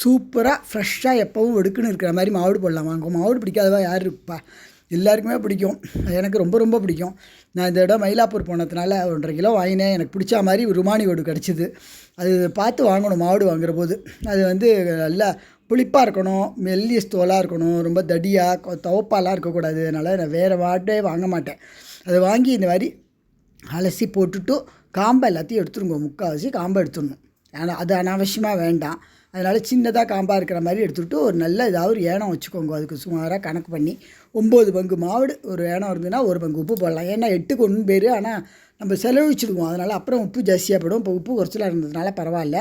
சூப்பராக ஃப்ரெஷ்ஷாக எப்போவும் வெடுக்குன்னு இருக்கிற மாதிரி மாவுடு போடலாம். வாங்க, மாவுடு பிடிக்காதவா யார் இருப்பா? எல்லாருக்குமே பிடிக்கும். எனக்கு ரொம்ப ரொம்ப பிடிக்கும். நான் இந்த இடம் மயிலாப்பூர் போனதுனால 1.5 கிலோ வாங்கினேன். எனக்கு பிடிச்ச மாதிரி ருமானி ஓடு கிடச்சிது. அது பார்த்து வாங்கணும் மாவுடு வாங்குற போது. அது வந்து நல்லா புளிப்பாக இருக்கணும், மெல்லிய தோலாக இருக்கணும், ரொம்ப தடியாக துவப்பாலாம் இருக்கக்கூடாது. அதனால் நான் வேறு மாட்டே வாங்க மாட்டேன். அதை வாங்கி இந்த மாதிரி அலசி போட்டுட்டு காம்பை எல்லாத்தையும் எடுத்துருங்க. முக்கால்வாசி காம்பை எடுத்துடணும். ஆனால் அது அனாவசியமாக வேண்டாம். அதனால் சின்னதாக காம்பாக இருக்கிற மாதிரி எடுத்துகிட்டு ஒரு நல்ல ஏதாவது ஒரு ஏனம் வச்சுக்கோங்க. அதுக்கு சுமாராக கணக்கு பண்ணி 9 பங்கு மாவுடு ஒரு ஏனம் இருந்ததுன்னா 1 பங்கு உப்பு போடலாம். ஏன்னா 8க்கு 1 பேர். ஆனால் நம்ம செலவழிச்சிடுவோம். அதனால் அப்புறம் உப்பு ஜாஸ்தியாக போடும். இப்போ உப்பு குறைச்சலாக இருந்ததுனால பரவாயில்ல.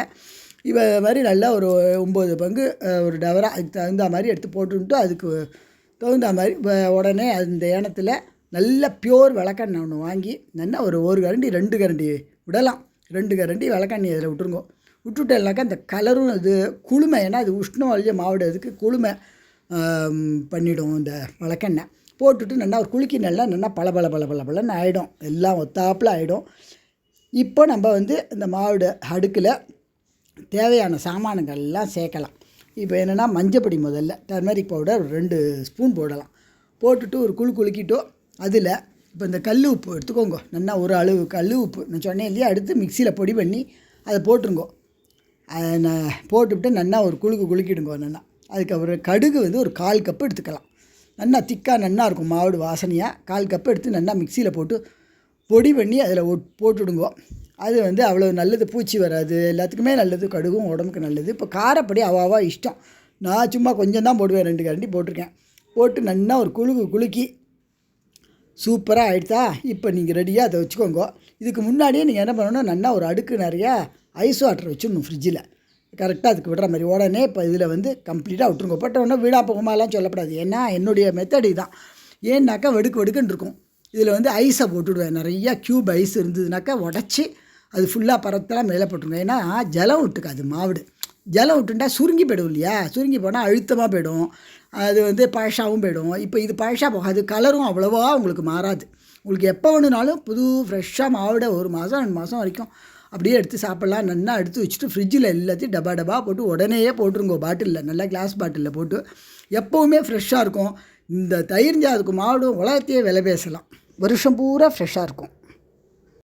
இவ மாதிரி நல்லா ஒரு 9 பங்கு ஒரு டவரா அதுக்கு தகுந்த மாதிரி எடுத்து போட்டுன்ட்டு அதுக்கு தகுந்த மாதிரி உடனே அந்த ஏனத்தில் நல்ல பியோர் விளக்கெண்ணெய் ஒன்று வாங்கி நல்லா ஒரு கரண்டி 2 கரண்டி விடலாம். 2 கரண்டி விளக்கெண்ணெய் அதில் விட்டுருங்கோ. விட்டுட்டேன்னாக்கா அந்த கலரும் அது குளுமை, ஏன்னா அது உஷ்ணம் வழிய மாவுடு, அதுக்கு குளுமை பண்ணிவிடும் இந்த விளக்கெண்ணெய். போட்டுட்டு நல்லா ஒரு குலுக்கி நல்லா பளபளன்னு ஆகிடும். எல்லாம் ஒத்தாப்பில் ஆகிடும். இப்போ நம்ம வந்து இந்த மாவுடு அடுக்கில் தேவையான சாமான்கள்லாம் சேர்க்கலாம். இப்போ என்னென்னா மஞ்சப்பொடி, முதல்ல டர்மரிக் பவுடர் 2 ஸ்பூன் போடலாம். போட்டுட்டு ஒரு குலுக்கிட்டோ அதில் இப்போ இந்த கல் உப்பு எடுத்துக்கோங்க. நல்லா ஒரு அளவு கல் உப்பு நான் சொன்னேன் இல்லையா, எடுத்து மிக்சியில் பொடி பண்ணி அதை போட்டுருங்கோ. அதை போட்டுவிட்டு நல்லா ஒரு குலுக்கிடுங்கோ. நல்லா அதுக்கப்புறம் கடுகு வந்து ஒரு 1/4 கப்பு எடுத்துக்கலாம். நல்லா திக்காக நல்லா இருக்கும் மாவுடு வாசனையாக. 1/4 கப்பு எடுத்து நல்லா மிக்சியில் போட்டு பொடி பண்ணி அதில் போட்டுவிடுங்கோ. அது வந்து அவ்வளோ நல்லது, பூச்சி வராது, எல்லாத்துக்குமே நல்லது, கடுகும் உடம்புக்கு நல்லது. இப்போ காரப்படி அவாவா இஷ்டம். நான் சும்மா கொஞ்சம் தான் போடுவேன், 2 கரண்டி போட்டிருக்கேன். போட்டு நல்லா ஒரு குலுக்கி சூப்பராக ஆகிடுதா. இப்போ நீங்கள் ரெடியாக அதை வச்சுக்கோங்க. இதுக்கு முன்னாடியே நீங்கள் என்ன பண்ணணும், நல்லா ஒரு அடுக்கு நிறையா ஐஸ் வாட்டர் வச்சுடணும் ஃப்ரிட்ஜில். கரெக்டாக அதுக்கு விடுற மாதிரி. உடனே இப்போ இதில் வந்து கம்ப்ளீட்டாக விட்டுருங்க. போட்ட உடனே வீணாக போகுமாலாம் சொல்லப்படாது. ஏன்னா என்னுடைய மெத்தட் இதுதான். ஏன்னாக்கா வெடுக்குன்னு இருக்கும். இதில் வந்து ஐஸை போட்டுவிடுவேன். நிறையா க்யூப் ஐஸ் இருந்ததுனாக்கா உடச்சி அது ஃபுல்லாக பரத்தெல்லாம் மேலே போட்டுருங்க. ஏன்னா ஜலம் விட்டுக்காது மாவுடு. ஜலம் விட்டுட்டா சுருங்கி போய்டும் இல்லையா. சுருங்கி போனால் அழுத்தமாக போய்டும். அது வந்து பழசாகவும் போய்டும். இப்போ இது பழசாக போகாது. கலரும் அவ்வளோவா உங்களுக்கு மாறாது. உங்களுக்கு எப்போ வேணுனாலும் புது ஃப்ரெஷ்ஷாக மாவுட 1 மாதம் 2 மாதம் வரைக்கும் அப்படியே எடுத்து சாப்பிட்லாம். நல்லா எடுத்து வச்சுட்டு ஃப்ரிட்ஜில் எல்லாத்தையும் டப்பா போட்டு உடனேயே போட்டுருங்கோ. பாட்டிலில், நல்லா கிளாஸ் பாட்டிலில் போட்டு எப்போவுமே ஃப்ரெஷ்ஷாக இருக்கும். இந்த தயிர் சாதத்துக்கு மாவுடும் உலகத்தையே விலை பேசலாம். வருஷம் பூரா ஃப்ரெஷ்ஷாக இருக்கும்.